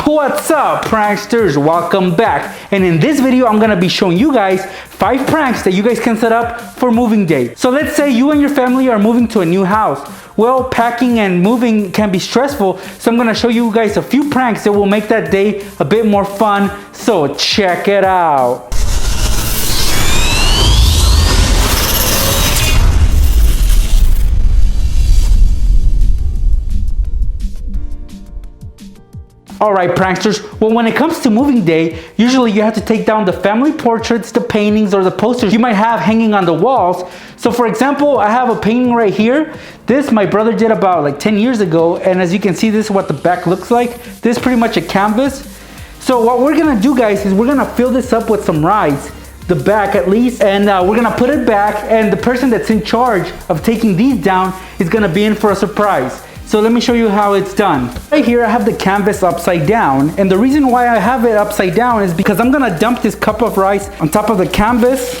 What's up, pranksters? Welcome back. And in this video, I'm gonna be showing you guys 5 pranks that you guys can set up for moving day. So let's say you and your family are moving to a new house. Well, packing and moving can be stressful, so I'm gonna show you guys a few pranks that will make that day a bit more fun. So check it out. Alright, pranksters, well, when it comes to moving day, usually you have to take down the family portraits, the paintings, or the posters you might have hanging on the walls. So for example, I have a painting right here. This my brother did about like 10 years ago, and as you can see, this is what the back looks like. This is pretty much a canvas. So what we're gonna do, guys, is we're gonna fill this up with some rice, the back at least, and we're gonna put it back, and the person that's in charge of taking these down is gonna be in for a surprise. So let me show you how it's done. Right here I have the canvas upside down, and the reason why I have it upside down is because I'm gonna dump this cup of rice on top of the canvas.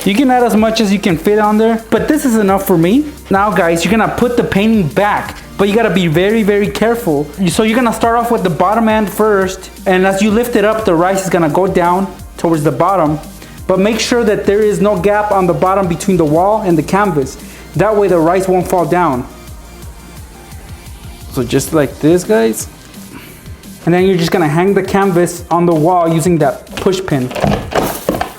You can add as much as you can fit on there, but this is enough for me. Now guys, you're gonna put the painting back, but you gotta be very careful. So you're gonna start off with the bottom end first, and as you lift it up, the rice is gonna go down towards the bottom, but make sure that there is no gap on the bottom between the wall and the canvas. That way the rice won't fall down. So just like this, guys. And then you're just gonna hang the canvas on the wall using that push pin.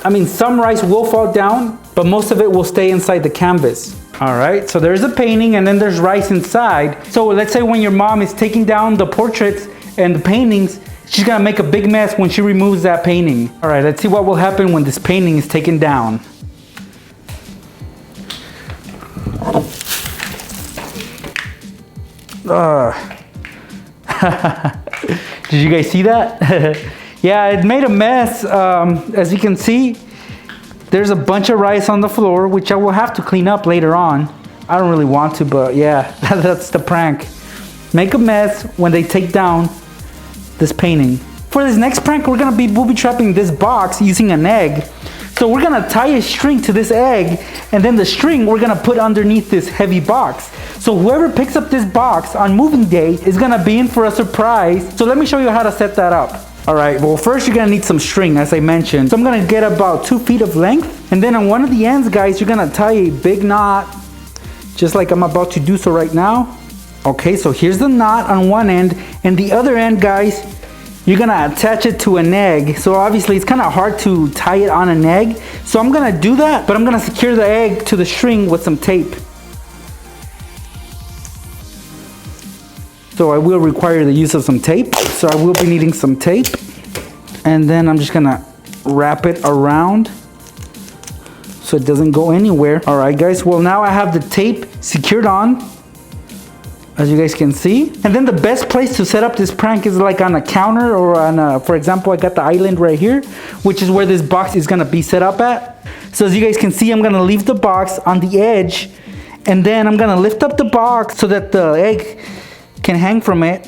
I mean, some rice will fall down, but most of it will stay inside the canvas. All right, so there's a painting and then there's rice inside. So let's say when your mom is taking down the portraits and the paintings, she's gonna make a big mess when she removes that painting. All right, let's see what will happen when this painting is taken down. Did you guys see that? Yeah, it made a mess. As you can see, there's a bunch of rice on the floor, which I will have to clean up later on. I don't really want to, but yeah, that's the prank. Make a mess when they take down this painting. For this next prank, we'll be booby trapping this box using an egg. So we're gonna tie a string to this egg, and then the string we're gonna put underneath this heavy box. So whoever picks up this box on moving day is gonna be in for a surprise. So let me show you how to set that up. All right, well, first you're gonna need some string, as I mentioned. So I'm gonna get about 2 feet of length, and then on one of the ends, guys, you're gonna tie a big knot, just like I'm about to do so right now. Okay, so here's the knot on one end, and the other end, guys, you're gonna attach it to an egg. So obviously it's kind of hard to tie it on an egg. So I'm gonna do that, but I'm gonna secure the egg to the string with some tape. So I will require the use of some tape. So I will be needing some tape. And then I'm just gonna wrap it around so it doesn't go anywhere. All right, guys, well, now I have the tape secured on, as you guys can see. And then the best place to set up this prank is like on a counter or on a, for example, I got the island right here, which is where this box is gonna be set up at. So as you guys can see, I'm gonna leave the box on the edge, and then I'm gonna lift up the box so that the egg can hang from it.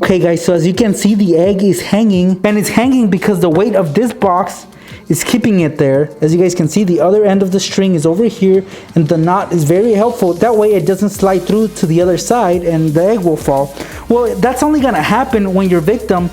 Okay guys, so as you can see, the egg is hanging, and it's hanging because the weight of this box is keeping it there. As you guys can see, the other end of the string is over here, and the knot is very helpful. That way it doesn't slide through to the other side and the egg will fall. Well, that's only gonna happen when your victim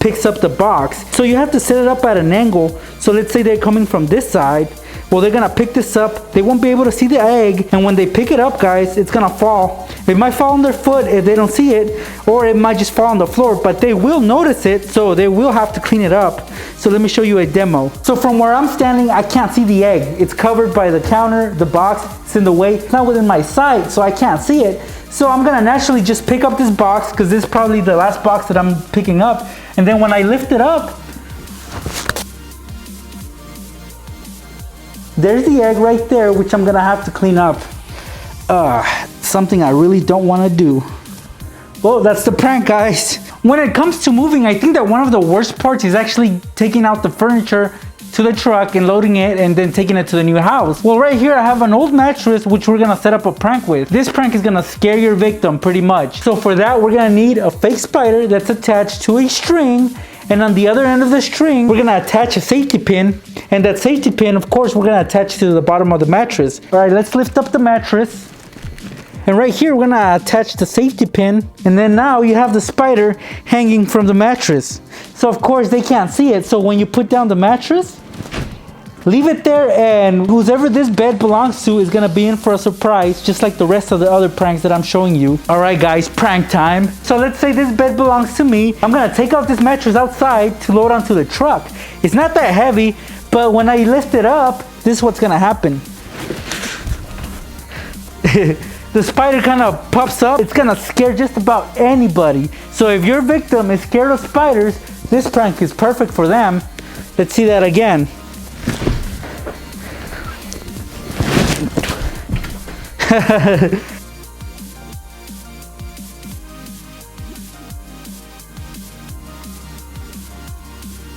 picks up the box. So you have to set it up at an angle. So let's say they're coming from this side. Well, they're gonna pick this up, they won't be able to see the egg, and when they pick it up, guys, it's gonna fall. It might fall on their foot if they don't see it, or it might just fall on the floor, but they will notice it, so they will have to clean it up. So let me show you a demo. So from where I'm standing, I can't see the egg. It's covered by the counter, the box, it's in the way. It's not within my sight, so I can't see it. So I'm gonna naturally just pick up this box, because this is probably the last box that I'm picking up, and then when I lift it up, there's the egg right there, which I'm gonna have to clean up. Something I really don't wanna do. Well, that's the prank, guys. When it comes to moving, I think that one of the worst parts is actually taking out the furniture to the truck and loading it and then taking it to the new house. Well, right here I have an old mattress which we're gonna set up a prank with. This prank is gonna scare your victim pretty much. So for that, we're gonna need a fake spider that's attached to a string, and on the other end of the string, we're gonna attach a safety pin, and that safety pin, of course, we're gonna attach to the bottom of the mattress. All right, let's lift up the mattress. And right here, we're gonna attach the safety pin. And then now you have the spider hanging from the mattress. So of course they can't see it. So when you put down the mattress, leave it there, and whoever this bed belongs to is gonna be in for a surprise, just like the rest of the other pranks that I'm showing you. All right, guys, prank time. So let's say this bed belongs to me. I'm gonna take out this mattress outside to load onto the truck. It's not that heavy, but when I lift it up, this is what's gonna happen. The spider kind of pops up. It's gonna scare just about anybody. So if your victim is scared of spiders, this prank is perfect for them. Let's see that again.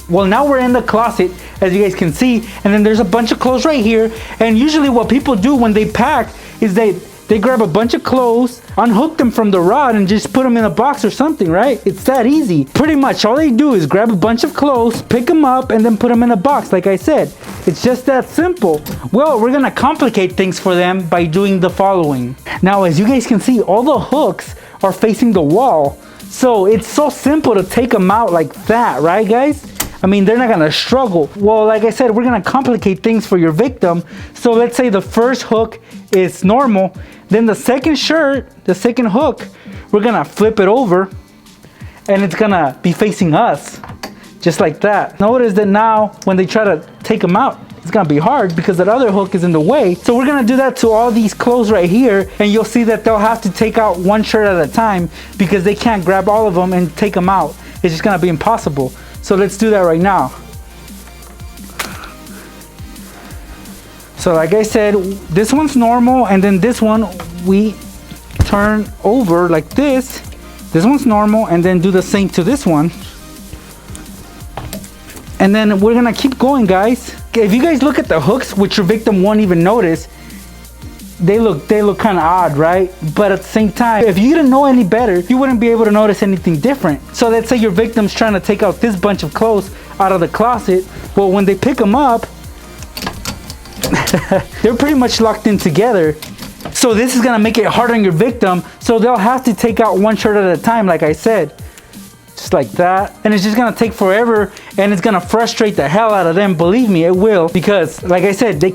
Well, now we're in the closet, as you guys can see, and then there's a bunch of clothes right here. And usually what people do when they pack is they grab a bunch of clothes, unhook them from the rod, and just put them in a box or something, right? It's that easy. Pretty much all they do is grab a bunch of clothes, pick them up, and then put them in a box, like I said. It's just that simple. Well, we're gonna complicate things for them by doing the following. Now, as you guys can see, all the hooks are facing the wall. So it's so simple to take them out like that, right, guys? I mean, they're not gonna struggle. Well, like I said, we're gonna complicate things for your victim. So let's say the first hook is normal. Then the second hook, we're gonna flip it over and it's gonna be facing us, just like that. Notice that now when they try to take them out, it's gonna be hard because that other hook is in the way. So we're gonna do that to all these clothes right here, and you'll see that they'll have to take out one shirt at a time because they can't grab all of them and take them out. It's just gonna be impossible. So let's do that right now. So like I said, this one's normal, and then this one we turn over like this. This one's normal, and then do the same to this one. And then we're gonna keep going, guys. If you guys look at the hooks, which your victim won't even notice, they look kind of odd, right? But at the same time, if you didn't know any better, you wouldn't be able to notice anything different. So let's say your victim's trying to take out this bunch of clothes out of the closet. Well, when they pick them up, they're pretty much locked in together. So this is gonna make it hard on your victim. So they'll have to take out one shirt at a time, like I said. Just like that. And it's just gonna take forever, and it's gonna frustrate the hell out of them. Believe me, it will. Because like I said, they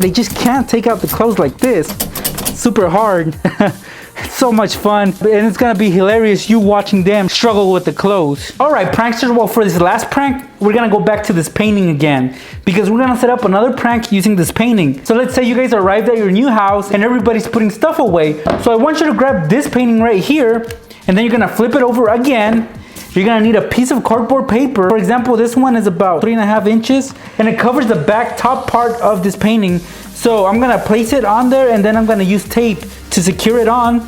just can't take out the clothes like this. It's super hard. It's so much fun, and it's gonna be hilarious you watching them struggle with the clothes. All right, pranksters, well, for this last prank, we're gonna go back to this painting again, because we're gonna set up another prank using this painting. So let's say you guys arrived at your new house and everybody's putting stuff away. So I want you to grab this painting right here, and then you're gonna flip it over again. You're gonna need a piece of cardboard paper. For example, this one is about 3.5 inches, and it covers the back top part of this painting. So I'm gonna place it on there, and then I'm gonna use tape to secure it on.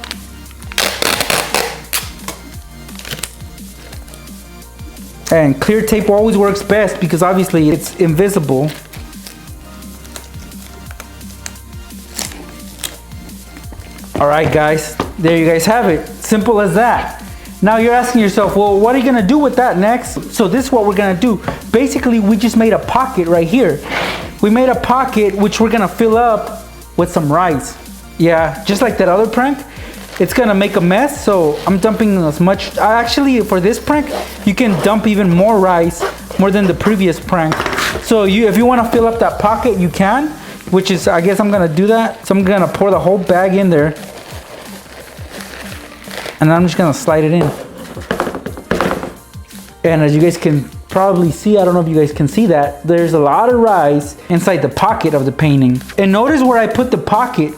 And clear tape always works best because obviously it's invisible. All right, guys, there you guys have it. Simple as that. Now you're asking yourself, well, what are you gonna do with that next? So this is what we're gonna do. Basically, we just made a pocket right here. We made a pocket which we're gonna fill up with some rice. Yeah, just like that other prank. It's gonna make a mess, so I'm dumping as much. Actually, for this prank, you can dump even more rice, more than the previous prank. So if you wanna fill up that pocket, you can, which is, I guess I'm gonna do that. So I'm gonna pour the whole bag in there. And I'm just gonna slide it in. And as you guys can probably see, I don't know if you guys can see that, there's a lot of rice inside the pocket of the painting. And notice where I put the pocket,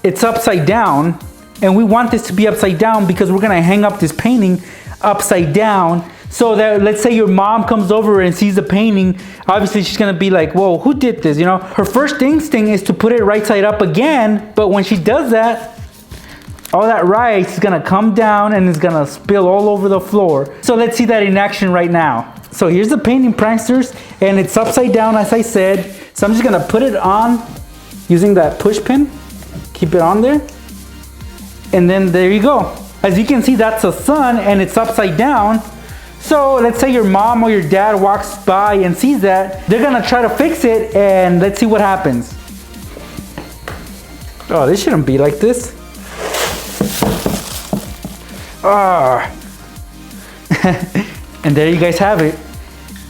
it's upside down. And we want this to be upside down because we're gonna hang up this painting upside down. So that, let's say your mom comes over and sees the painting, obviously she's gonna be like, whoa, who did this? You know, her first instinct is to put it right side up again. But when she does that, all that rice is gonna come down and it's gonna spill all over the floor. So let's see that in action right now. So here's the painting, pranksters, and it's upside down, as I said. So I'm just gonna put it on using that push pin. Keep it on there. And then there you go. As you can see, that's the sun and it's upside down. So let's say your mom or your dad walks by and sees that. They're gonna try to fix it, and let's see what happens. Oh, this shouldn't be like this. And there you guys have it.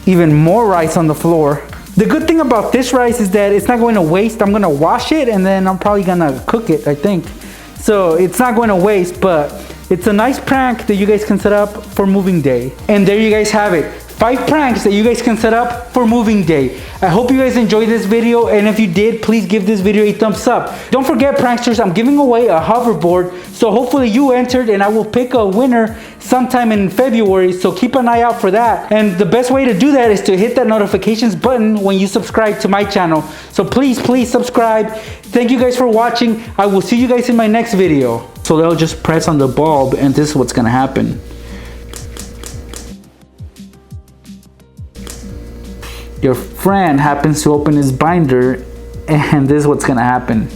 Even more rice on the floor. The good thing about this rice is that it's not going to waste. I'm gonna wash it and then I'm probably gonna cook it, I think. So it's not going to waste, but it's a nice prank that you guys can set up for moving day. And there you guys have it. 5 pranks that you guys can set up for moving day. I hope you guys enjoyed this video, and if you did, please give this video a thumbs up. Don't forget, pranksters, I'm giving away a hoverboard, so hopefully you entered and I will pick a winner sometime in February, so keep an eye out for that. And the best way to do that is to hit that notifications button when you subscribe to my channel. So please subscribe. Thank you guys for watching. I will see you guys in my next video. So they'll just press on the bulb and this is what's gonna happen. Your friend happens to open his binder and this is what's gonna happen.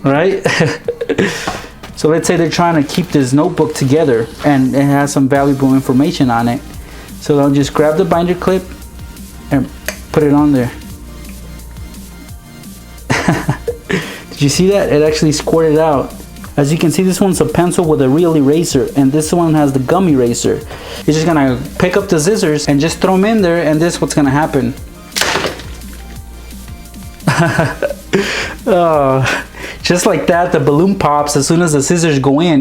Right? So let's say they're trying to keep this notebook together and it has some valuable information on it. So they'll just grab the binder clip and put it on there. Did you see that? It actually squirted out. As you can see, this one's a pencil with a real eraser, and this one has the gum eraser. You're just gonna pick up the scissors and just throw them in there, and this is what's gonna happen. Just like that, the balloon pops as soon as the scissors go in.